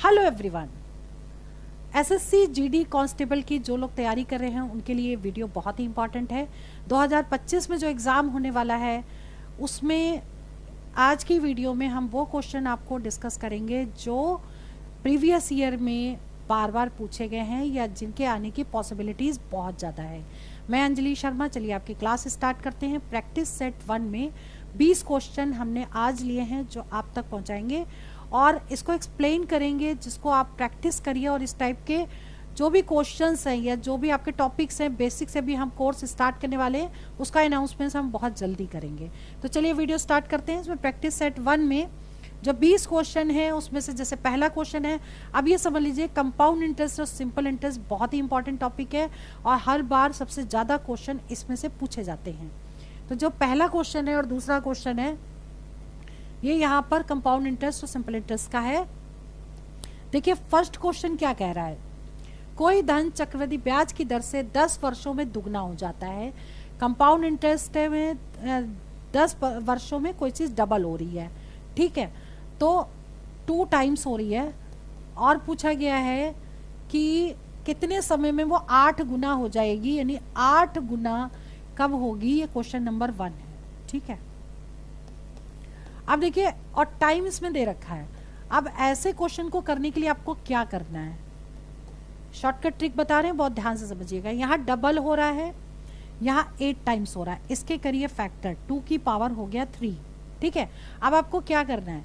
Hello everyone. SSC GD constable की जो लोग तैयारी कर रहे हैं उनके लिए वीडियो बहुत ही इंपॉर्टेंट है। 2025 में जो एग्ज़ाम होने वाला है उसमें आज की वीडियो में हम वो क्वेश्चन आपको डिस्कस करेंगे जो प्रीवियस ईयर में बार बार पूछे गए हैं या जिनके आने की पॉसिबिलिटीज़ बहुत ज़्यादा है। मैं अंजलि शर्मा, चलिए आपकी क्लास स्टार्ट करते हैं। प्रैक्टिस सेट 1 में 20 क्वेश्चन हमने आज लिए हैं जो आप तक पहुंचाएंगे और इसको एक्सप्लेन करेंगे, जिसको आप प्रैक्टिस करिए। और इस टाइप के जो भी क्वेश्चंस हैं या जो भी आपके टॉपिक्स हैं, बेसिक से भी हम कोर्स स्टार्ट करने वाले हैं, उसका अनाउंसमेंट हम बहुत जल्दी करेंगे। तो चलिए वीडियो स्टार्ट करते हैं। इसमें प्रैक्टिस सेट 1 में जो 20 क्वेश्चन है उसमें से जैसे पहला क्वेश्चन है, अब ये समझ लीजिए कंपाउंड इंटरेस्ट और सिंपल इंटरेस्ट बहुत ही इंपॉर्टेंट टॉपिक है और हर बार सबसे ज़्यादा क्वेश्चन इसमें से पूछे जाते हैं। तो जो पहला क्वेश्चन है और दूसरा क्वेश्चन है ये यहाँ पर कंपाउंड इंटरेस्ट और सिंपल इंटरेस्ट का है। देखिए फर्स्ट क्वेश्चन क्या कह रहा है, कोई धन चक्रवृद्धि ब्याज की दर से 10 वर्षों में दुगना हो जाता है। कंपाउंड इंटरेस्ट में 10 वर्षों में कोई चीज़ डबल हो रही है, ठीक है, तो 2 टाइम्स हो रही है और पूछा गया है कि कितने समय में वो 8 गुना हो जाएगी, यानी 8 गुना कब होगी। ये क्वेश्चन नंबर 1 है, ठीक है। अब देखिए और टाइम इसमें दे रखा है। अब ऐसे क्वेश्चन को करने के लिए आपको क्या करना है, शॉर्टकट ट्रिक बता रहे हैं, बहुत ध्यान से समझिएगा। यहाँ डबल हो रहा है, यहाँ 8 टाइम्स हो रहा है, इसके करिए फैक्टर, 2 की पावर हो गया 3, ठीक है। अब आपको क्या करना है,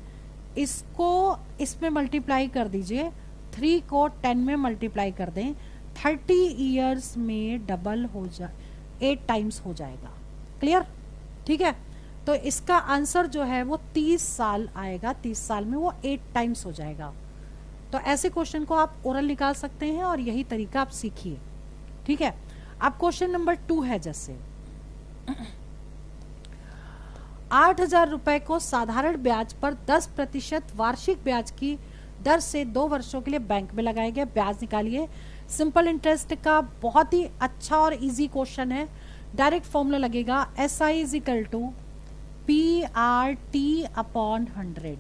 इसको इसमें मल्टीप्लाई कर दीजिए, 3 को 10 में मल्टीप्लाई कर दें, 30 ईयर्स में डबल हो जाए, 8 टाइम्स हो जाएगा। क्लियर, ठीक है। तो इसका आंसर जो है वो 30 साल आएगा, 30 साल में वो 8 टाइम्स हो जाएगा। तो ऐसे क्वेश्चन को आप ओरल निकाल सकते हैं और यही तरीका आप सीखिए, ठीक है। अब क्वेश्चन नंबर 2 है, जैसे 8,000 रुपए को साधारण ब्याज पर 10% वार्षिक ब्याज की दर से 2 वर्षों के लिए बैंक में लगाया गया, ब्याज निकालिए। सिंपल इंटरेस्ट का बहुत ही अच्छा और इजी क्वेश्चन है। डायरेक्ट फॉर्मूला लगेगा SI is equal to PRT upon 100,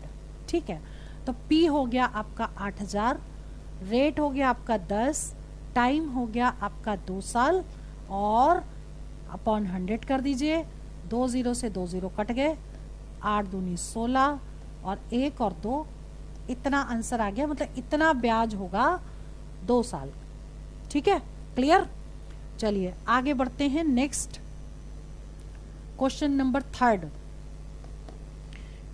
ठीक है। तो P हो गया आपका 8,000, रेट हो गया आपका 10, टाइम हो गया आपका 2 साल और अपॉन 100 कर दीजिए। 2 0 से 2 0 कट गए, 8 दूनी 16 और 1 और 2, इतना आंसर आ गया, मतलब इतना ब्याज होगा 2 साल, ठीक है। क्लियर, चलिए आगे बढ़ते हैं। नेक्स्ट क्वेश्चन नंबर 3,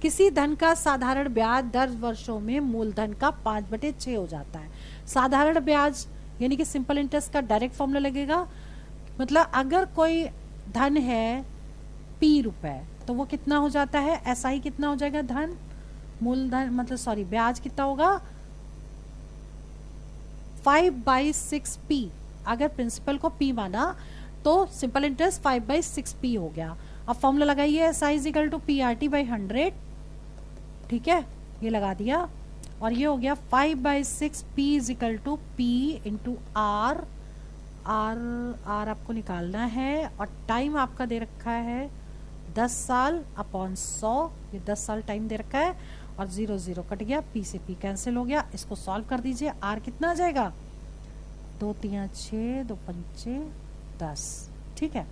किसी धन का साधारण ब्याज 10 वर्षों में मूलधन का 5/6 हो जाता है। साधारण ब्याज यानी कि सिंपल इंटरेस्ट का डायरेक्ट फॉर्मूला लगेगा, मतलब अगर कोई धन है P रुपए तो वो कितना हो जाता है, SI कितना हो जाएगा, धन मूलधन मतलब सॉरी ब्याज कितना होगा 5/6P। अगर प्रिंसिपल को P माना तो सिंपल इंटरेस्ट 5/6P हो गया। अब फॉर्मूला लगाइए, SI is equal to PRT/100, ठीक है, ये लगा दिया और ये हो गया 5/6P is equal to P into R। R आपको निकालना है और टाइम आपका दे रखा है 10 साल अपॉन 100, ये 10 साल टाइम दे रखा है और 0 0 कट गया, P से P कैंसिल हो गया। इसको सॉल्व कर दीजिए, R कितना आ जाएगा, 2 3 6 2 5 10, ठीक है।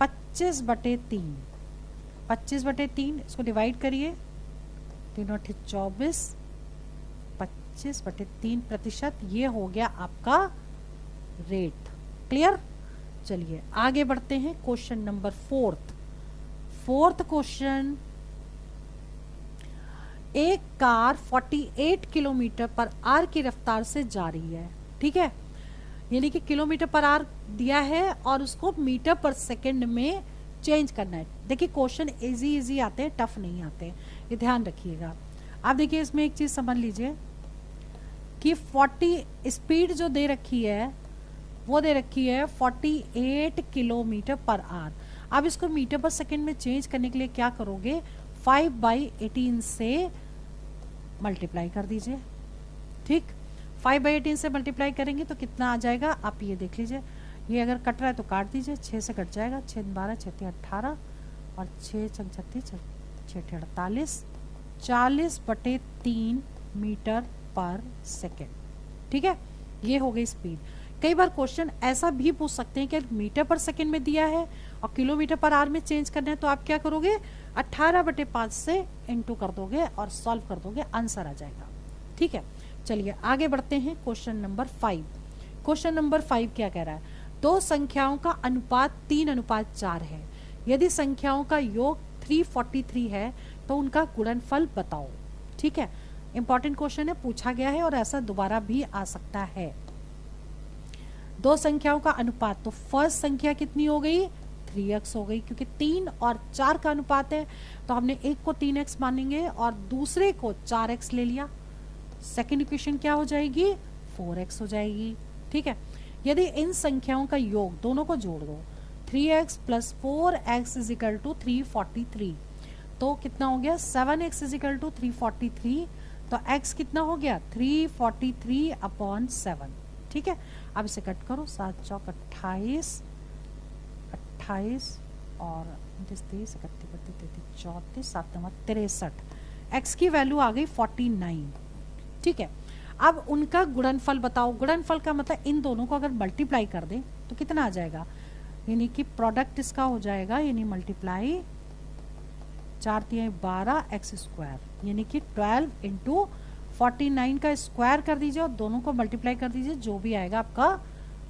25/3, 25/3 इसको डिवाइड करिए, 3 और 24, 25/3%, ये हो गया आपका रेट। क्लियर, चलिए आगे बढ़ते हैं। क्वेश्चन नंबर 4th क्वेश्चन, एक कार 48 किलोमीटर पर आवर की रफ्तार से जा रही है, ठीक है, यानी कि किलोमीटर पर आवर दिया है और उसको मीटर पर सेकंड में चेंज करना है। देखिए क्वेश्चन इजी आते हैं, टफ नहीं आते हैं, ये ध्यान रखिएगा। आप देखिए इसमें एक चीज समझ लीजिए कि 40 स्पीड जो दे रखी है वो दे रखी है 48 किलोमीटर पर आवर। अब इसको मीटर पर सेकंड में चेंज करने के लिए क्या करोगे, 5/18 से मल्टीप्लाई कर दीजिए, ठीक। 5/18 से मल्टीप्लाई करेंगे तो कितना आ जाएगा, आप ये देख लीजिए, ये अगर कट रहा है तो काट दीजिए, 6 से कट जाएगा, 6 12 6 18 और 6 36 6 48, 40/3 मीटर पर सेकेंड। ठीक है, ये हो गई स्पीड। कई बार क्वेश्चन ऐसा भी पूछ सकते हैं कि मीटर पर सेकेंड में दिया है और किलोमीटर पर आवर में चेंज करना है, तो आप क्या करोगे 18/5 से इनटू कर दोगे और सॉल्व कर दोगे, आंसर आ जाएगा। ठीक है, चलिए आगे बढ़ते हैं। Question number 5। क्वेश्चन नंबर 5 क्या कह रहा है, दो संख्याओं का अनुपात 3:4 है। यदि संख्याओं का योग 343 है तो उनका गुणनफल बताओ। ठीक है, इंपॉर्टेंट क्वेश्चन है, पूछा गया है और ऐसा दोबारा भी आ सकता है। दो संख्याओं का अनुपात, तो फर्स्ट संख्या कितनी हो गई 3x हो गई, क्योंकि 3 और 4 का अनुपात है तो हमने एक को 3x मानेंगे और दूसरे को 4x ले लिया। सेकेंड इक्वेशन क्या हो जाएगी 4x हो जाएगी। ठीक है, यदि इन संख्याओं का योग, दोनों को जोड़ दो, 3x + 4x = 343, तो कितना हो गया 7x = 343, तो x कितना हो गया 343/7। ठीक है, अब इसे कट करो, 7 चौक 28, 28 और 29, 30, 31, 32, 34, 7 9 63, x की वैल्यू आ गई 49। ठीक है, अब उनका गुणनफल बताओ। गुणनफल का मतलब इन दोनों को अगर मल्टीप्लाई कर दें तो कितना आ जाएगा, यानी कि प्रोडक्ट इसका हो जाएगा, यानी मल्टीप्लाई 4 × 12 x², यानी कि 12 × 49 का स्क्वायर कर दीजिए और दोनों को मल्टीप्लाई कर दीजिए, जो भी आएगा आपका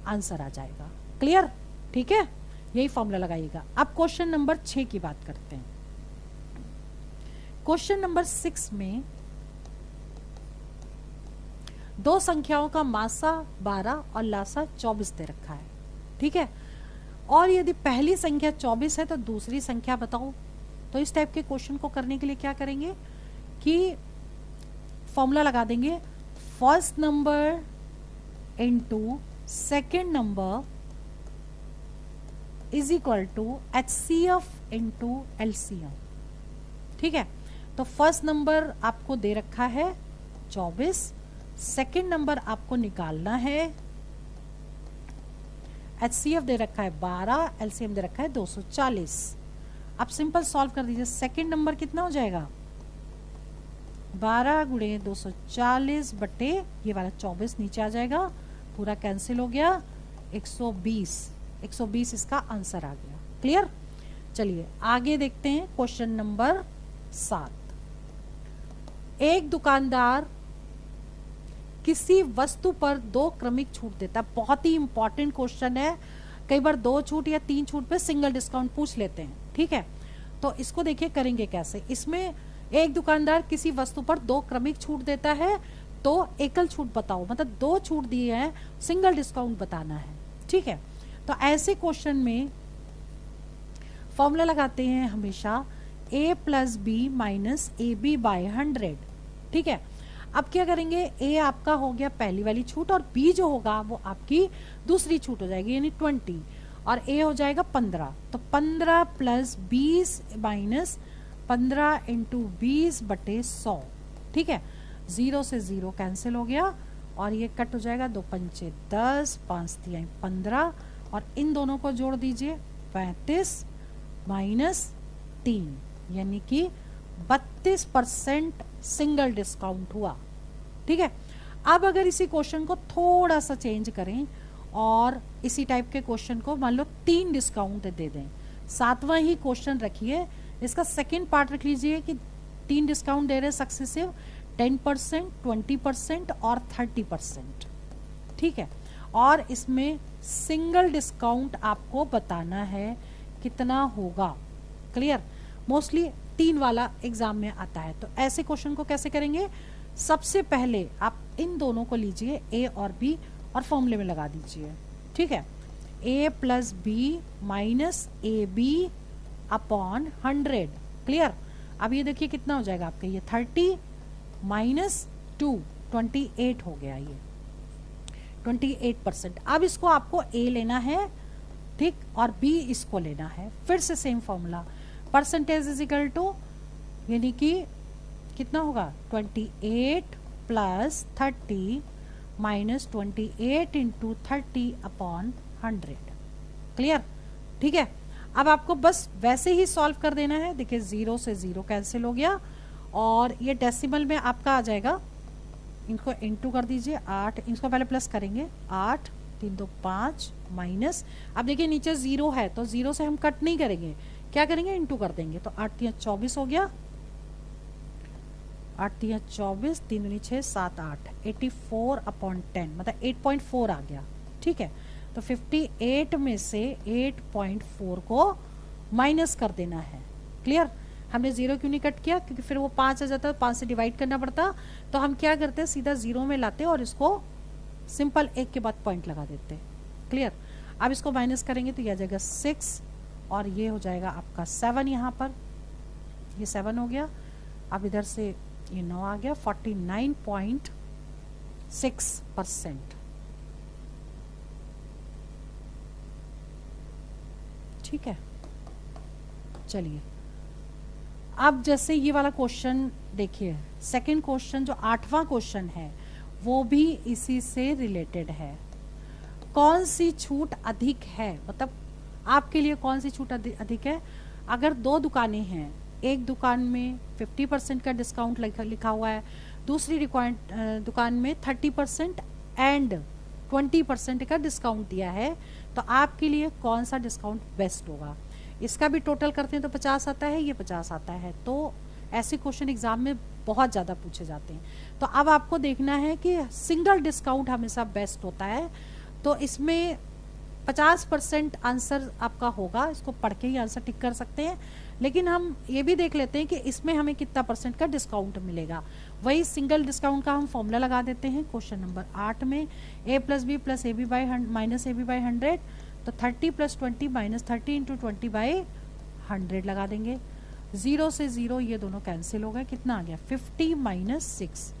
आंसर आ जाएगा। क्लियर? ठीक है, यही फॉर्मूला लगाइएगा। अब क्वेश्चन नंबर 6 की बात करते हैं। क्वेश्चन नंबर 6 में दो संख्याओं का मासा 12 और लासा 24 दे रखा है। ठीक है, और यदि पहली संख्या 24 है तो दूसरी संख्या बताओ। तो इस टाइप के क्वेश्चन को करने के लिए क्या करेंगे कि फॉर्मूला लगा देंगे, first number into second number is equal to HCF into LCM। ठीक है, तो फर्स्ट नंबर आपको दे रखा है 24, सेकेंड नंबर आपको निकालना है, HCF दे रखा है 12, LCM दे रखा है 240। अब सिंपल सॉल्व कर दीजिए। सेकेंड नंबर कितना हो जाएगा 12 × 240 बटे ये वाला 24 नीचे आ जाएगा, पूरा कैंसिल हो गया, 120 इसका आंसर आ गया। क्लियर? चलिए आगे देखते हैं क्वेश्चन नंबर 7। एक दुकानदार किसी वस्तु पर 2 क्रमिक छूट देता है। बहुत ही इंपॉर्टेंट क्वेश्चन है, कई बार 2 छूट या 3 छूट पे सिंगल डिस्काउंट पूछ लेते हैं। ठीक है, तो इसको देखिए करेंगे कैसे। इसमें एक दुकानदार किसी वस्तु पर 2 क्रमिक छूट देता है तो एकल छूट बताओ, मतलब 2 छूट दिए हैं, सिंगल डिस्काउंट बताना है। ठीक है, तो ऐसे क्वेश्चन में फॉर्मूला लगाते हैं हमेशा a + b - AB / 100। ठीक है, अब क्या करेंगे, a आपका हो गया पहली वाली छूट और b जो होगा वो आपकी दूसरी छूट हो जाएगी, यानी 20, और a हो जाएगा 15। तो 15 + 20 - 15 × 20 बटे 100। ठीक है, 0 से 0 कैंसिल हो गया और ये कट हो जाएगा, 2 पंचे 10, 5 तिहाई 15, और इन दोनों को जोड़ दीजिए 35 - 3, यानी कि 32% सिंगल डिस्काउंट हुआ। ठीक है, अब अगर इसी क्वेश्चन को थोड़ा सा चेंज करें और इसी टाइप के क्वेश्चन को मान लो 3 डिस्काउंट दे दें, 7वां ही क्वेश्चन रखिए, इसका सेकेंड पार्ट रख लीजिए कि 3 डिस्काउंट दे रहे सक्सेसिव, 10%, 20% और 30%। ठीक है, और इसमें सिंगल डिस्काउंट आपको बताना है कितना होगा। क्लियर? मोस्टली 3 वाला एग्जाम में आता है। तो ऐसे क्वेश्चन को कैसे करेंगे, सबसे पहले आप इन दोनों को लीजिए a और b और फॉर्मूले में लगा दीजिए। ठीक है, a + b - AB / 100। क्लियर? अब ये देखिए कितना हो जाएगा आपका, ये 30 - 2 28 हो गया, ये 28%। अब इसको आपको a लेना है, ठीक, और b इसको लेना है। फिर से same formula, percentage is equal to, यानी कि कितना होगा 28 + 30 - 28 × 30/100। क्लियर? ठीक है, अब आपको बस वैसे ही सॉल्व कर देना है। देखिए 0 से 0 कैंसिल हो गया और ये डेसिमल में आपका आ जाएगा इनको इंटू कर दीजिए 8, इसको पहले प्लस करेंगे 8 3 2 5 माइनस, अब देखिए नीचे 0 है तो 0 से हम कट नहीं करेंगे, क्या करेंगे इंटू कर देंगे, तो 8 3 24 हो गया, 8 3 24 3 दूनी 6 7 8 84/10 मतलब 8.4 आ गया। ठीक है, तो 58 में से 8.4 को माइनस कर देना है। क्लियर, हमने 0 क्यों नहीं कट किया, क्योंकि फिर वो 5 आ जाता, 5 से डिवाइड करना पड़ता, तो हम क्या करते हैं सीधा 0 में लाते और इसको सिंपल एक के बाद पॉइंट लगा देते। क्लियर, अब इसको माइनस करेंगे तो यह आ जाएगा 6 और ये हो जाएगा आपका 7, यहाँ पर ये 7 हो गया, अब इधर से ये 9 आ गया, 49.6%। ठीक है, चलिए अब जैसे ये वाला क्वेश्चन देखिए, सेकंड क्वेश्चन जो 8वां क्वेश्चन है वो भी इसी से रिलेटेड है। कौन सी छूट अधिक है, मतलब आपके लिए कौन सी छूट अधिक है। अगर 2 दुकानें हैं, एक दुकान में 50% का डिस्काउंट लिखा हुआ है, दूसरी दुकान में 30% एंड 20% का डिस्काउंट दिया है, तो आपके लिए कौन सा डिस्काउंट बेस्ट होगा। इसका भी टोटल करते हैं तो 50 आता है, ये 50 आता है, तो ऐसे क्वेश्चन एग्जाम में बहुत ज़्यादा पूछे जाते हैं। तो अब आपको देखना है कि सिंगल डिस्काउंट हमेशा बेस्ट होता है, तो इसमें 50% आंसर आपका होगा, इसको पढ़ के ही आंसर टिक कर सकते हैं, लेकिन हम ये भी देख लेते हैं कि इसमें हमें कितना परसेंट का डिस्काउंट मिलेगा। वही सिंगल डिस्काउंट का हम फॉर्मूला लगा देते हैं क्वेश्चन नंबर 8 में, a + b + ab by minus ab by 100, तो 30 + 20 - 30 × 20/100 लगा देंगे। 0 से 0 ये दोनों कैंसिल हो गए, कितना आ गया 50 - 6,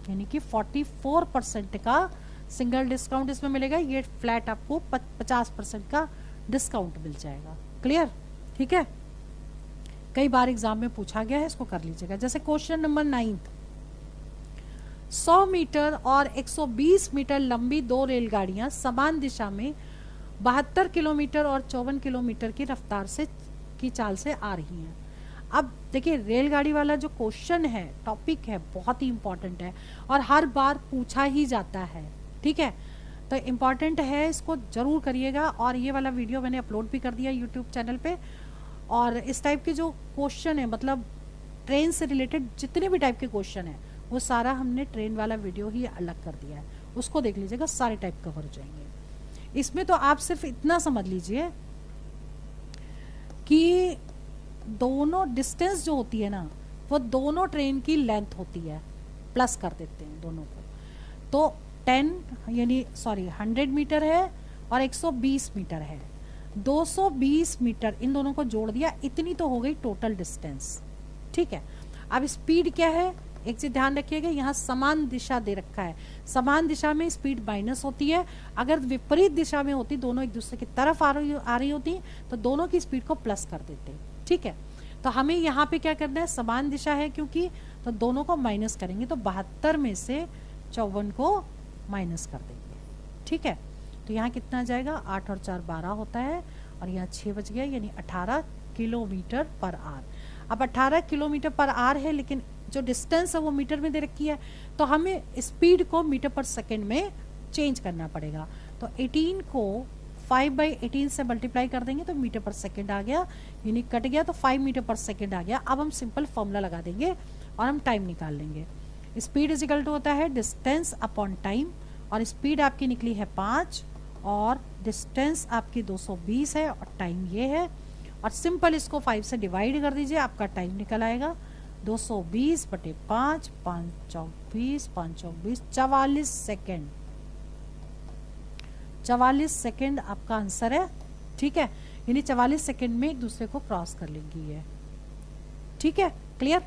यानी कि 44% का सिंगल डिस्काउंट इसमें मिलेगा। ये फ्लैट आपको 50% का डिस्काउंट मिल जाएगा। क्लियर, ठीक है, कई बार एग्जाम में पूछा गया है, इसको कर लीजिएगा। जैसे क्वेश्चन नंबर 9, 100 मीटर और 120 मीटर लंबी 2 रेलगाड़ियां समान दिशा में 72 किलोमीटर और 54 किलोमीटर की रफ्तार से की चाल से आ रही हैं। अब देखिए रेलगाड़ी वाला जो क्वेश्चन है, टॉपिक है, बहुत ही इंपॉर्टेंट है और हर बार पूछा ही जाता है। ठीक है, तो इम्पॉर्टेंट है, इसको जरूर करिएगा। और ये वाला वीडियो मैंने अपलोड भी कर दिया यूट्यूब चैनल पे। और इस टाइप के जो क्वेश्चन है, मतलब ट्रेन से रिलेटेड जितने भी टाइप के क्वेश्चन है, वो सारा हमने ट्रेन वाला वीडियो ही अलग कर दिया है, उसको देख लीजिएगा, सारे टाइप कवर हो जाएंगे। इसमें तो आप सिर्फ इतना समझ लीजिए कि दोनों डिस्टेंस जो होती है ना, वो दोनों ट्रेन की लेंथ होती है, प्लस कर देते हैं दोनों को, तो 100 मीटर है और 120 मीटर है, 220 मीटर इन दोनों को जोड़ दिया, इतनी तो हो गई टोटल डिस्टेंस। ठीक है, अब स्पीड क्या है, एक चीज ध्यान रखिएगा, यहाँ समान दिशा दे रखा है, समान दिशा में स्पीड माइनस होती है, अगर विपरीत दिशा में होती, दोनों एक दूसरे की तरफ आ रही होती, तो दोनों की स्पीड को प्लस कर देते। ठीक है, तो हमें यहाँ पे क्या करना है, समान दिशा है क्योंकि, तो दोनों को माइनस करेंगे, तो 72 में से 54 को माइनस कर देंगे। ठीक है, तो यहाँ कितना जाएगा, 8 और 4 12 होता है, और यहाँ 6 बच गया, यानी 18 किलोमीटर पर आवर। अब 18 किलोमीटर पर आवर है, लेकिन जो डिस्टेंस है वो मीटर में दे रखी है, तो हमें स्पीड को मीटर पर सेकेंड में चेंज करना पड़ेगा। तो 18 को 5/18 से मल्टीप्लाई कर देंगे तो मीटर पर सेकेंड आ गया, यानी कट गया तो 5 मीटर पर सेकेंड आ गया। अब हम सिंपल फॉर्मूला लगा देंगे और हम टाइम निकाल लेंगे। स्पीड इज इक्वल टू होता है डिस्टेंस अपॉन टाइम, और स्पीड आपकी निकली है 5 और डिस्टेंस आपकी 220 है और टाइम ये है, और सिंपल इसको 5 से डिवाइड कर दीजिए, आपका टाइम निकल आएगा 220/5, 5 24 5 24 44 सेकेंड, 44 सेकेंड आपका आंसर है। ठीक है, यानी 44 सेकेंड में एक दूसरे को क्रॉस कर लेंगी ये। ठीक है, क्लियर।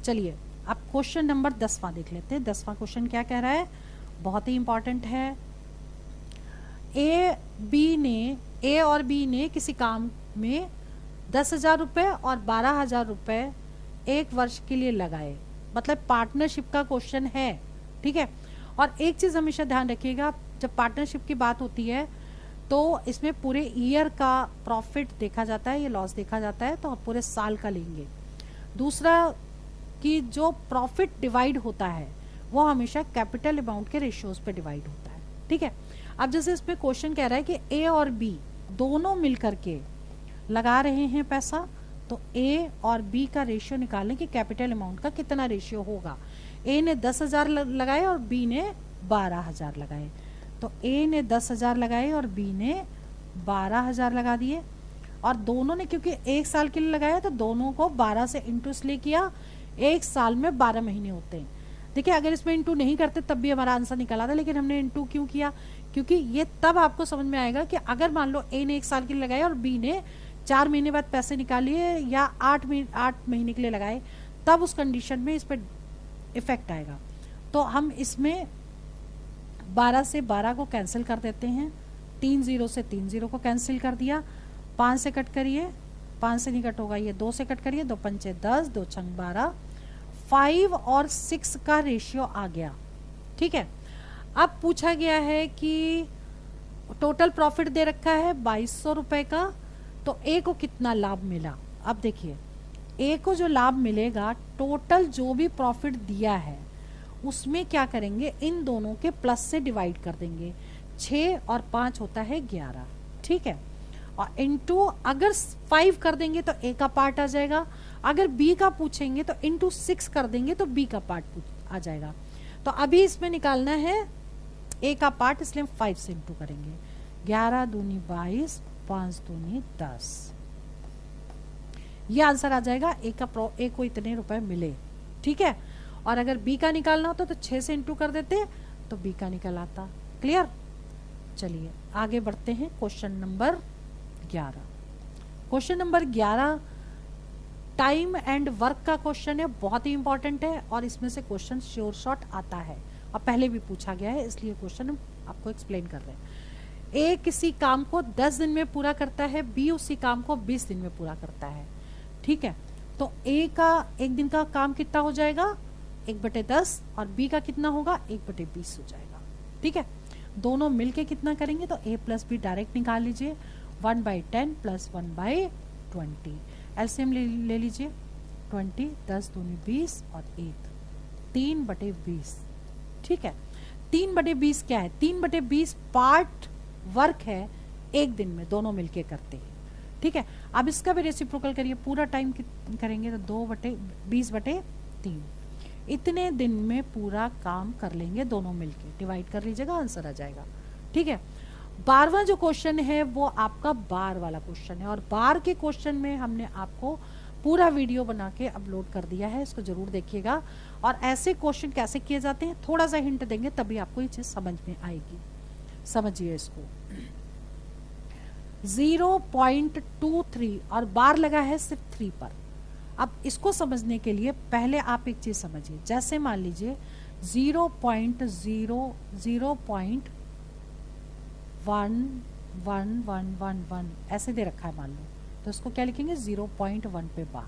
चलिए अब क्वेश्चन नंबर 10वां देख लेते हैं। 10वां क्वेश्चन क्या कह रहा है, बहुत ही इंपॉर्टेंट है। ए और बी ने किसी काम में 10,000 रुपये और 12,000 रुपये 1 वर्ष के लिए लगाए, मतलब पार्टनरशिप का क्वेश्चन है। ठीक है, और एक चीज हमेशा ध्यान रखिएगा, जब पार्टनरशिप की बात होती है तो इसमें पूरे ईयर का प्रॉफिट देखा जाता है, ये लॉस देखा जाता है, तो हम पूरे साल का लेंगे। दूसरा कि जो प्रॉफिट डिवाइड होता है वो हमेशा कैपिटल अमाउंट के रेशियोज पे डिवाइड होता है। ठीक है, अब जैसे इस पे क्वेश्चन कह रहा है कि ए और बी दोनों मिलकर के लगा रहे हैं पैसा, तो ए और बी का रेशियो निकालने की कैपिटल अमाउंट का कितना रेशियो होगा। ए ने 10,000 लगाए और बी ने 12,000 लगाए, तो ए ने 10,000 लगाए और बी ने 12,000 लगा दिए, और दोनों ने क्योंकि एक साल के लिए लगाया तो दोनों को 12 से इंटू इसलिए किया, एक साल में 12 महीने होते हैं। देखिए अगर इसमें इंटू नहीं करते तब भी हमारा आंसर निकला था, लेकिन हमने इंटू क्यों किया, क्योंकि ये तब आपको समझ में आएगा कि अगर मान लो ए ने एक साल के लिए लगाया और बी ने 4 महीने बाद पैसे निकालिए या 8 महीने के लिए लगाए, तब उस कंडीशन में इस पर इफेक्ट आएगा। तो हम इसमें 12 से 12 को कैंसिल कर देते हैं, 3 0 से 3 0 को कैंसिल कर दिया, 5 से कट करिए, 5 से नहीं कट होगा, ये 2 से कट करिए, 2 पंचे 10, 2 छंग 12, 5 और 6 का रेशियो आ गया। ठीक है, अब पूछा गया है कि टोटल प्रॉफिट दे रखा है 2200 रुपए का, तो ए को कितना लाभ मिला। अब देखिए ए को जो लाभ मिलेगा, टोटल जो भी प्रॉफिट दिया है उसमें क्या करेंगे, इन दोनों के प्लस से डिवाइड कर देंगे, 6 और 5 होता है 11। ठीक है, और इनटू अगर 5 कर देंगे तो ए का पार्ट आ जाएगा, अगर बी का पूछेंगे तो इनटू 6 कर देंगे तो बी का पार्ट आ जाएगा। तो अभी इसमें निकालना है ए का पार्ट, इसलिए हम 5 से इंटू करेंगे, 11 दूनी 22, 5 दूनी 10, ये आंसर आ जाएगा। ए को इतने रुपए मिले। ठीक है, और अगर बी का निकालना होता तो 6 से इंटू कर देते तो बी का निकल आता। क्लियर, चलिए आगे बढ़ते हैं। Question number 11, question number 11 time and work का क्वेश्चन है, बहुत ही इंपॉर्टेंट है और इसमें से क्वेश्चन श्योर शॉट आता है और पहले भी पूछा गया है, इसलिए क्वेश्चन हम आपको एक्सप्लेन कर रहे हैं। ए किसी काम को 10 दिन में पूरा करता है, बी उसी काम को 20 दिन में पूरा करता है। ठीक है, तो ए का एक दिन का काम कितना हो जाएगा, 1/10, और बी का कितना होगा, 1/20 हो जाएगा। ठीक है, दोनों मिलके कितना करेंगे, तो ए प्लस बी डायरेक्ट निकाल लीजिए, 1/10 प्लस 1/20, एलसीएम ले लीजिए, 20, 10 दूनी 20 और 1, 3/20। ठीक है, 3/20 क्या है, 3/20 पार्ट वर्क है, एक दिन में दोनों मिलके करते हैं। ठीक है, अब इसका भी रेसिप्रोकल करिए, पूरा टाइम करेंगे तो 2/20/3, इतने दिन में पूरा काम कर लेंगे दोनों मिलके, डिवाइड कर लीजिएगा, आंसर आ जाएगा। ठीक है, 12वां जो क्वेश्चन है वो आपका बार वाला क्वेश्चन है, और बार के क्वेश्चन में हमने आपको पूरा वीडियो बना के अपलोड कर दिया है, इसको जरूर देखिएगा। और ऐसे क्वेश्चन कैसे किए जाते हैं थोड़ा सा हिंट देंगे तभी आपको ये चीज समझ में आएगी। समझिए इसको, 0.23 और बार लगा है सिर्फ 3 पर। अब इसको समझने के लिए पहले आप एक चीज समझिए, जैसे मान लीजिए 0.0011111 ऐसे दे रखा है मान लो, तो इसको क्या लिखेंगे, 0.1 पे बार।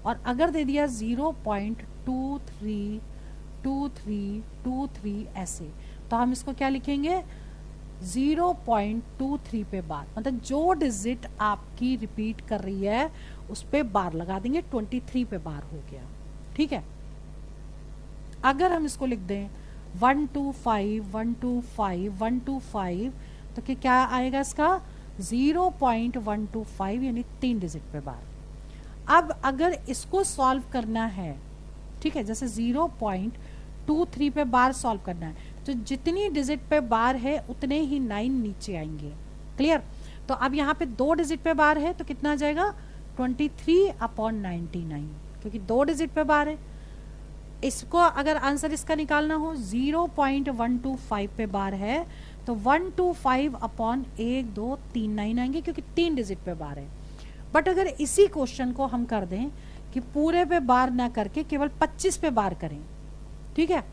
और अगर दे दिया 0.232323 ऐसे, तो हम इसको क्या लिखेंगे, 0.23 पे बार, मतलब जो डिजिट आपकी रिपीट कर रही है उस पे बार लगा देंगे, 23 पे बार हो गया। ठीक है, अगर हम इसको लिख दें 125 तो क्या आएगा इसका, 0.125 यानी 3 डिजिट पे बार। अब अगर इसको सॉल्व करना है, ठीक है, जैसे 0.23 पे बार सॉल्व करना है, तो जितनी डिजिट पे बार है उतने ही 9 नीचे आएंगे। क्लियर, तो अब यहाँ पे 2 डिजिट पे बार है तो कितना आ जाएगा, 23/99, क्योंकि 2 डिजिट पे बार है। इसको अगर आंसर इसका निकालना हो, 0.125 पे बार है तो 125/123 आएंगे, क्योंकि 3 डिजिट पे बार है। बट अगर इसी क्वेश्चन को हम कर दें कि पूरे पे बार ना करके केवल 25 पे बार करें, ठीक है,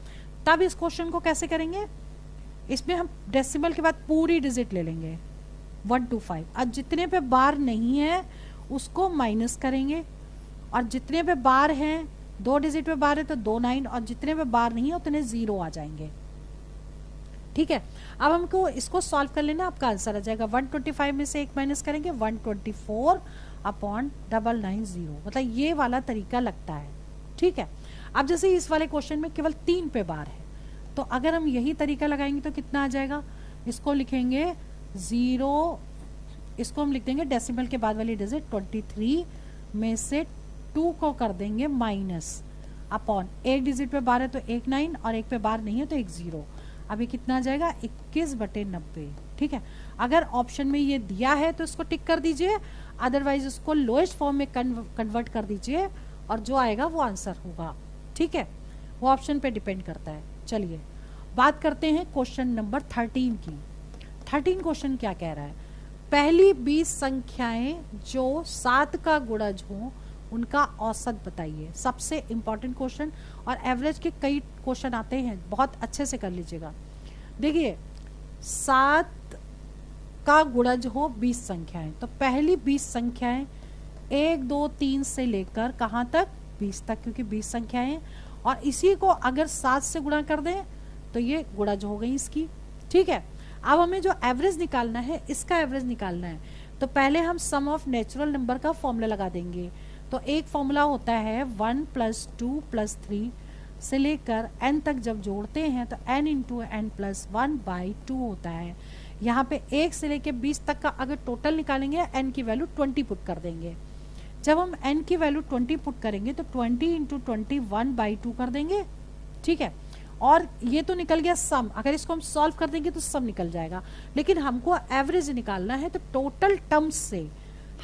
तब इस क्वेश्चन को कैसे करेंगे, इसमें हम डेसिमल के बाद पूरी डिजिट ले लेंगे 125, अब जितने पे बार नहीं है उसको माइनस करेंगे, और जितने पे बार हैं 2 डिजिट पे बार है तो 2 9, और जितने पे बार नहीं है उतने 0 आ जाएंगे। ठीक है, अब हमको इसको सॉल्व कर लेना, आपका आंसर आ जाएगा 125 में से 1 माइनस करेंगे 124/990, मतलब ये वाला तरीका लगता है। ठीक है, अब जैसे इस वाले क्वेश्चन में केवल 3 पे बार है, तो अगर हम यही तरीका लगाएंगे तो कितना आ जाएगा, इसको लिखेंगे 0, इसको हम लिख देंगे डेसिमल के बाद वाली डिजिट 23 में से 2 को कर देंगे माइनस अपॉन, एक डिजिट पे बार है तो एक 9 और एक पे बार नहीं है तो एक 0। अभी कितना आ जाएगा 21/90। ठीक है, अगर ऑप्शन में ये दिया है तो इसको टिक कर दीजिए, अदरवाइज उसको लोएस्ट फॉर्म में कन्वर्ट कर दीजिए और जो आएगा वो आंसर होगा। ठीक है, वो ऑप्शन पे डिपेंड करता है। चलिए बात करते हैं क्वेश्चन नंबर 13 की। 13 क्वेश्चन क्या कह रहा है, पहली 20 संख्याएं जो 7 का गुणज हो उनका औसत बताइए। सबसे इंपॉर्टेंट क्वेश्चन, और एवरेज के कई क्वेश्चन आते हैं, बहुत अच्छे से कर लीजिएगा। देखिए 7 का गुणज हो 20 संख्याएं, तो पहली 20 संख्याएं 1 2 3 से लेकर कहां तक 20 तक, क्योंकि 20 संख्याएं, और इसी को अगर 7 से गुणा कर दें तो ये गुणज हो गई इसकी। ठीक है, अब हमें जो एवरेज निकालना है, इसका एवरेज निकालना है, तो पहले हम सम ऑफ नेचुरल नंबर का फॉर्मूला लगा देंगे। तो एक फॉर्मूला होता है 1 + 2 + 3 से लेकर n तक जब जोड़ते हैं तो n × n + 1/2 होता है। यहाँ पे 1 से लेकर 20 तक का अगर टोटल निकालेंगे n की वैल्यू 20 पुट कर देंगे। जब हम n की वैल्यू 20 पुट करेंगे तो 20 × 20 1/2 कर देंगे। ठीक है, और ये तो निकल गया सम, अगर इसको हम सॉल्व कर देंगे तो सम निकल जाएगा, लेकिन हमको एवरेज निकालना है तो टोटल टर्म्स से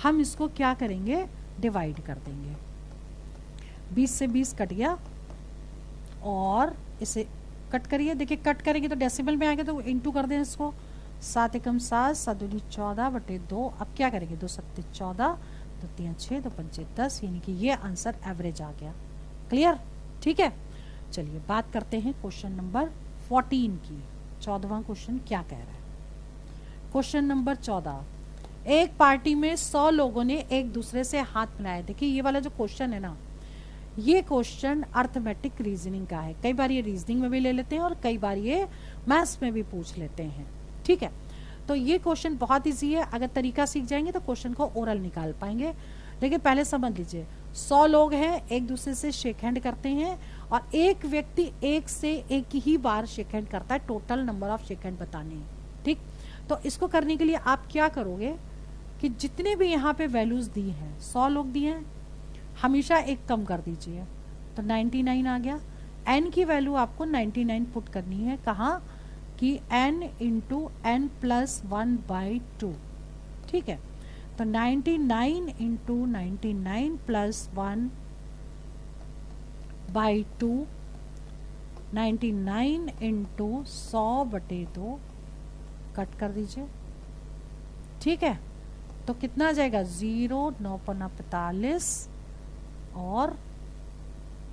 हम इसको क्या करेंगे, डिवाइड कर देंगे। 20 से 20 कट गया और इसे कट करिए, देखिए कट करेंगे तो डेसिमल में आएगा तो इंटू कर दें इसको, 7 एकम 7, 7 दूनी 14/2। अब क्या करेंगे, 2 7 14, 2 3 6, 2 5 10, यानी कि ये आंसर एवरेज आ गया। क्लियर? ठीक है, चलिए बात करते हैं क्वेश्चन नंबर 14 की। 14वां क्वेश्चन क्या कह रहा है। क्वेश्चन नंबर 14, एक पार्टी में 100 लोगों ने एक दूसरे से हाथ मिलाए। देखिए ये वाला जो क्वेश्चन है ना, ये क्वेश्चन अर्थमेटिक रीजनिंग का है। कई बार ये रीजनिंग में भी ले लेते हैं और कई बार ये मैथ्स में भी पूछ लेते हैं। ठीक है, तो ये क्वेश्चन बहुत इजी है, अगर तरीका सीख जाएंगे तो क्वेश्चन को ओरल निकाल पाएंगे। लेकिन पहले समझ लीजिए, 100 लोग हैं, एक दूसरे से शेक हैंड करते हैं और एक व्यक्ति एक से एक ही बार शेक हैंड करता है, total number of shake hand बताने हैं। ठीक, तो इसको करने के लिए आप क्या करोगे कि जितने भी यहाँ पे वैल्यूज दी हैं, 100 लोग दिए हैं, हमेशा एक कम कर दीजिए, तो 99 आ गया। n की वैल्यू आपको 99 पुट करनी है, कहाँ कि n × n + 1/2। ठीक है, तो 99 × 99 + 1/2, 99 × 100/2 कट कर दीजिए। ठीक है, तो कितना आ जाएगा, 0 9 5 45 और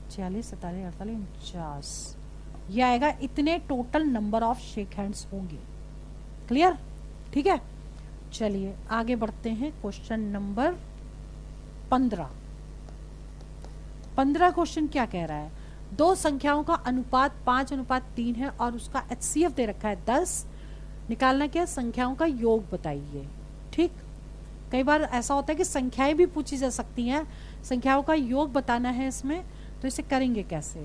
46 47 48 49, ये आएगा। इतने total number of shake hands होंगे। क्लियर? ठीक है, चलिए आगे बढ़ते हैं। Question number 15। 15 क्वेश्चन क्या कह रहा है, दो संख्याओं का अनुपात 5:3 है और उसका HCF दे रखा है 10। निकालना क्या, संख्याओं का योग बताइए। ठीक, कई बार ऐसा होता है कि संख्याएं भी पूछी जा सकती हैं, संख्याओं का योग बताना है इसमें, तो इसे करेंगे कैसे।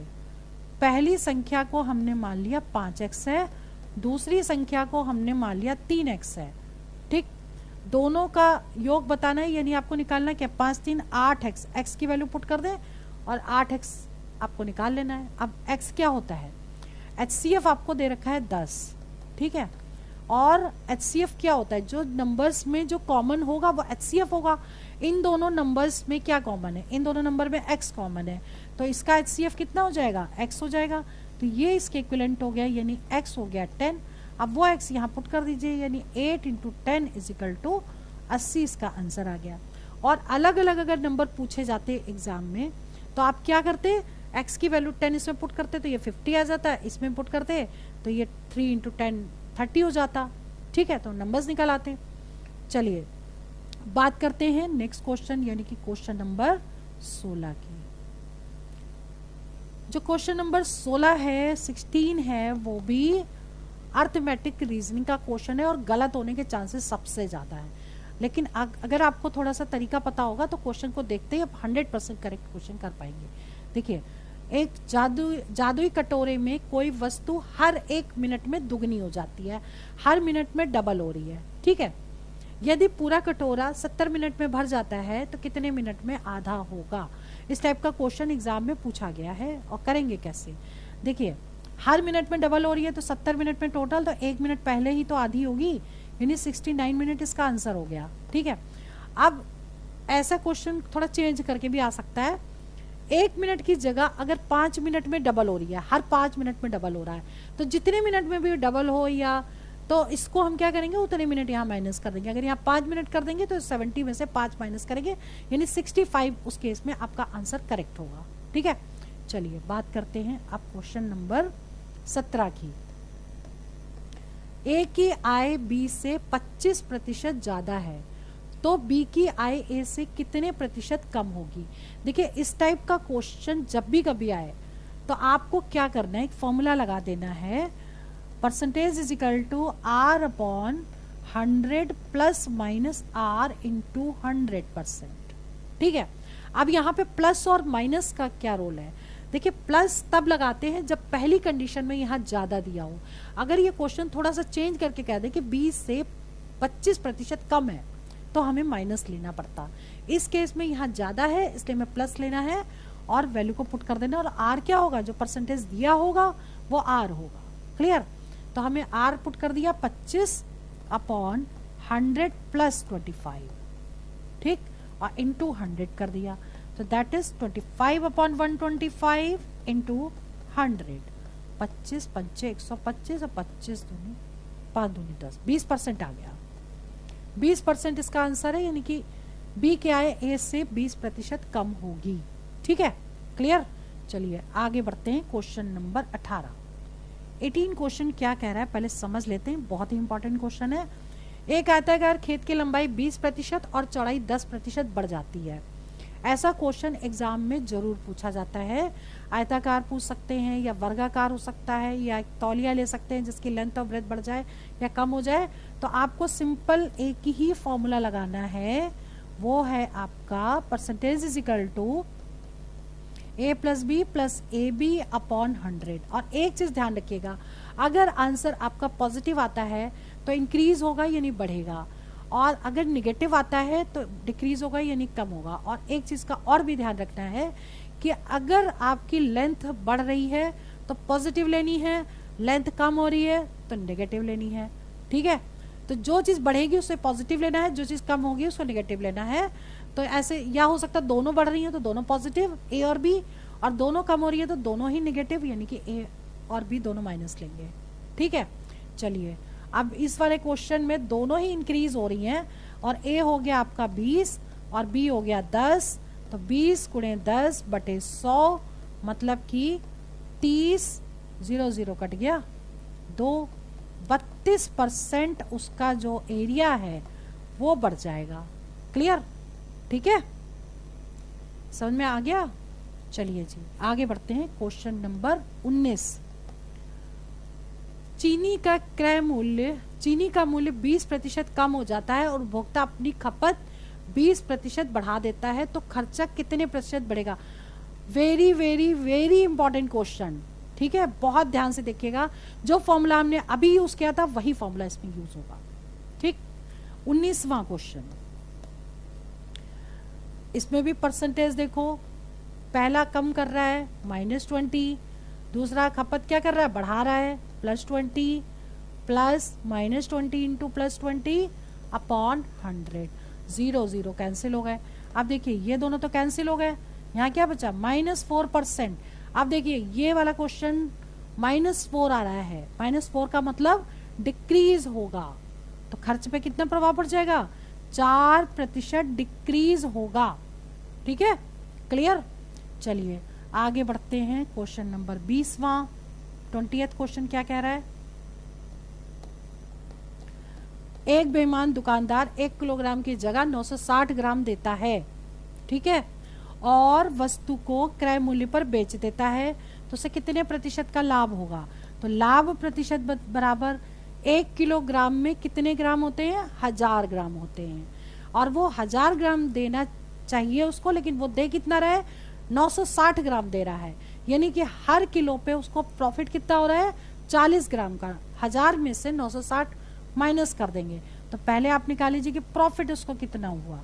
पहली संख्या को हमने मान लिया 5x है, दूसरी संख्या को हमने मान लिया 3x है। ठीक, दोनों का योग बताना है, यानी आपको निकालना क्या, 5 3 8x, x की वैल्यू पुट कर दें और 8x आपको निकाल लेना है। अब x क्या होता है, HCF आपको दे रखा है 10। ठीक है, और HCF क्या होता है, जो नंबर्स में जो कॉमन होगा वो HCF होगा। इन दोनों नंबर्स में क्या कॉमन है, इन दोनों नंबर में x कॉमन है, तो इसका HCF कितना हो जाएगा, x हो जाएगा। तो ये इसके इक्विवेलेंट हो गया, यानी x हो गया 10। अब वो x यहाँ पुट कर दीजिए, यानी 8 × 10 = 80 इसका आंसर आ गया। और अलग अलग अगर नंबर पूछे जाते एग्जाम में तो आप क्या करते, x की वैल्यू 10 इसमें पुट करते तो ये 50 आ जाता है, इसमें पुट करते तो ये 3 × 10 30 हो जाता। ठीक है, तो नंबर्स निकल आते। चलिए बात करते हैं नेक्स्ट क्वेश्चन, यानी कि क्वेश्चन नंबर 16 की। जो क्वेश्चन नंबर 16 है, 16 है, वो भी अर्थमेटिक रीजनिंग का क्वेश्चन है और गलत होने के चांसेस सबसे ज़्यादा है। लेकिन अगर आपको थोड़ा सा तरीका पता होगा तो क्वेश्चन को देखते ही आप 100% करेक्ट क्वेश्चन कर पाएंगे। देखिए एक जादुई कटोरे में कोई वस्तु हर 1 मिनट में दुगनी हो जाती है, हर मिनट में डबल हो रही है, ठीक है। यदि पूरा कटोरा 70 मिनट में भर जाता है तो कितने मिनट में आधा होगा? इस टाइप का क्वेश्चन एग्जाम में पूछा गया है। और करेंगे कैसे, देखिए हर मिनट में डबल हो रही है तो 70 मिनट में टोटल, तो 1 मिनट पहले ही तो आधी होगी, यानी 69 मिनट इसका आंसर हो गया, ठीक है। अब ऐसा क्वेश्चन थोड़ा चेंज करके भी आ सकता है, 1 मिनट की जगह अगर 5 मिनट में डबल हो रही है, हर 5 मिनट में डबल हो रहा है, तो जितने मिनट में भी डबल हो या तो इसको हम क्या करेंगे, उतने मिनट यहाँ माइनस कर देंगे। अगर यहाँ 5 मिनट कर देंगे तो 70 में से 5 माइनस करेंगे, यानी 65 उस केस में आपका आंसर करेक्ट होगा, ठीक है। चलिए बात करते हैं अब क्वेश्चन नंबर 17 की। ए की आय बी से 25% ज्यादा है तो बी की आय ए से कितने प्रतिशत कम होगी? देखिए इस टाइप का क्वेश्चन जब भी कभी आए तो आपको क्या करना है, एक फॉर्मूला लगा देना है, percentage is equal to R upon 100 plus minus R into 100%, ठीक है। अब यहाँ पे प्लस और माइनस का क्या रोल है, देखिए प्लस तब लगाते हैं जब पहली कंडीशन में यहाँ ज्यादा दिया हो। अगर ये क्वेश्चन थोड़ा सा चेंज करके कह दे कि 20 से 25% कम है तो हमें माइनस लेना पड़ता। इस केस में यहाँ ज्यादा है इसलिए मैं प्लस लेना है और वैल्यू को पुट कर देना, और आर क्या होगा, जो परसेंटेज दिया होगा वो आर होगा, क्लियर। तो हमें आर पुट कर दिया 25 अपॉन 100 प्लस 25, ठीक, और इंटू 100 कर दिया, तो दैट इज 25 अपॉन 125 इंटू 100। 25 पंचे 125 और 25 दूनी 5 दूनी 10, 20% आ गया। 20% इसका आंसर है, यानी कि बी के आय ए से 20% कम होगी, ठीक है, क्लियर। चलिए आगे बढ़ते हैं क्वेश्चन नंबर 18 क्वेश्चन क्या कह रहा है पहले समझ लेते हैं, बहुत ही इंपॉर्टेंट क्वेश्चन है। एक आयताकार खेत की लंबाई 20% और चौड़ाई 10% बढ़ जाती है। ऐसा क्वेश्चन एग्जाम में जरूर पूछा जाता है। आयताकार पूछ सकते हैं या वर्गाकार हो सकता है या एक तौलिया ले सकते हैं जिसकी लेंथ और ब्रेथ बढ़ जाए या कम हो जाए। तो आपको सिंपल एक ही फॉर्मूला लगाना है, वो है आपका percentage is equal to a plus B plus A B upon 100। और एक चीज ध्यान रखिएगा, अगर आंसर आपका पॉजिटिव आता है तो इंक्रीज होगा यानी बढ़ेगा, और अगर निगेटिव आता है तो डिक्रीज होगा यानी कम होगा। और एक चीज का और भी ध्यान रखना है कि अगर आपकी लेंथ बढ़ रही है तो पॉजिटिव लेनी है, लेंथ कम हो रही है तो नेगेटिव लेनी है, ठीक है। तो जो चीज बढ़ेगी उसे पॉजिटिव लेना है, जो चीज कम होगी उसको नेगेटिव लेना है। तो ऐसे या हो सकता है दोनों बढ़ रही है तो दोनों पॉजिटिव ए और बी, और दोनों कम हो रही है तो दोनों ही नेगेटिव, यानी कि ए और बी दोनों माइनस लेंगे, ठीक है। चलिए अब इस वाले क्वेश्चन में दोनों ही इंक्रीज हो रही हैं, और ए हो गया आपका 20 और बी हो गया 10, तो 20 × 10 बटे 100 मतलब कि 30, 0 0 कट गया 2, 32% उसका जो एरिया है वो बढ़ जाएगा, क्लियर, ठीक है, समझ में आ गया। चलिए जी आगे बढ़ते हैं क्वेश्चन नंबर 19। चीनी का मूल्य 20% कम हो जाता है और उपभोक्ता अपनी खपत 20% बढ़ा देता है तो खर्चा कितने प्रतिशत बढ़ेगा? Very very very important question, ठीक है, बहुत ध्यान से देखिएगा। जो फॉर्मूला हमने अभी यूज किया था वही फॉर्मूला इसमें यूज होगा, ठीक। 19वां क्वेश्चन, इसमें भी परसेंटेज देखो, पहला कम कर रहा है -20, दूसरा खपत क्या कर रहा है, बढ़ा रहा है +20, प्लस -20 इंटू +20 अपॉन 100, 0 0 कैंसिल हो गए। अब देखिए ये दोनों तो कैंसिल हो गए, यहाँ क्या बचा -4%। अब देखिए ये वाला क्वेश्चन -4 आ रहा है, -4 का मतलब डिक्रीज होगा, तो खर्च पे कितना प्रभाव पड़ जाएगा, 4% डिक्रीज होगा, ठीक है, क्लियर। चलिए आगे बढ़ते हैं क्वेश्चन नंबर 20वां। 20th क्वेश्चन क्या कह रहा है, एक बेईमान दुकानदार 1 किलोग्राम की जगह 960 ग्राम देता है, ठीक है, और वस्तु को क्रय मूल्य पर बेच देता है, तो उसे कितने प्रतिशत का लाभ होगा? तो लाभ प्रतिशत बराबर 1 किलोग्राम में कितने ग्राम होते हैं, 1000 ग्राम होते हैं, और वो 1000 ग्राम देना चाहिए उसको, लेकिन वो दे कितना रहा है, 960 ग्राम दे रहा है, यानी कि हर किलो पे उसको प्रॉफिट कितना हो रहा है, 40 ग्राम का। 1000 में से 960 माइनस कर देंगे, तो पहले आप निकाल लीजिए कि प्रॉफिट उसको कितना हुआ,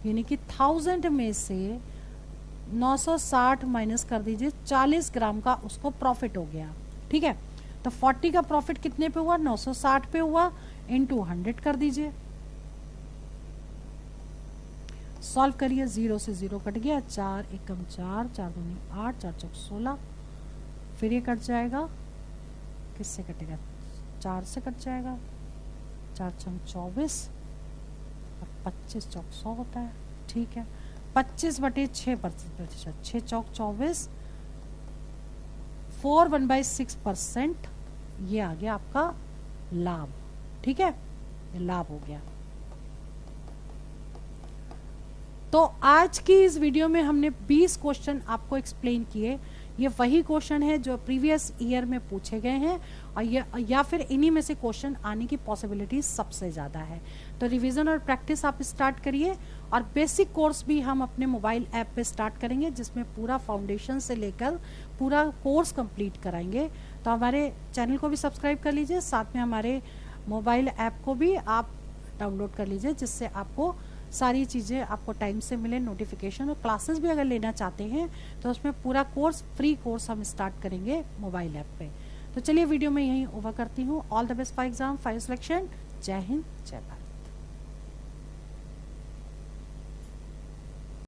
यानी कि 1000 में से 960 माइनस कर दीजिए, 40 ग्राम का उसको प्रॉफिट हो गया। ठीक है, तो 40 का प्रॉफिट कितने पे हुआ, 960 पे हुआ, इनटू 100 कर दीजिए। सॉल्व करिए, 0 से 0 कट गया, 4 एकम 4, 4 दूनी 8, 4 चौक 16, फिर ये कट जाएगा, किससे कटेगा, 4 से कट जाएगा, 4 चौक 24 और 25 चौक 100 होता है। ठीक है, 25/6%, 6 चौक 24, 4 1/6%, ये आ गया आपका लाभ। ठीक है, ये लाभ हो गया। तो आज की इस वीडियो में हमने 20 क्वेश्चन आपको एक्सप्लेन किए। ये वही क्वेश्चन है जो प्रीवियस ईयर में पूछे गए हैं, और या फिर इन्हीं में से क्वेश्चन आने की पॉसिबिलिटी सबसे ज़्यादा है। तो रिवीजन और प्रैक्टिस आप स्टार्ट करिए, और बेसिक कोर्स भी हम अपने मोबाइल ऐप पे स्टार्ट करेंगे, जिसमें पूरा फाउंडेशन से लेकर पूरा कोर्स कंप्लीट कराएंगे। तो हमारे चैनल को भी सब्सक्राइब कर लीजिए, साथ में हमारे मोबाइल ऐप को भी आप डाउनलोड कर लीजिए, जिससे आपको सारी चीज़ें आपको टाइम से मिले, नोटिफिकेशन। और क्लासेस भी अगर लेना चाहते हैं तो उसमें पूरा कोर्स, फ्री कोर्स हम स्टार्ट करेंगे मोबाइल ऐप पे। तो चलिए वीडियो में यहीं ओवर करती हूँ। All the best for exam, for selection. जय हिंद, जय भारत।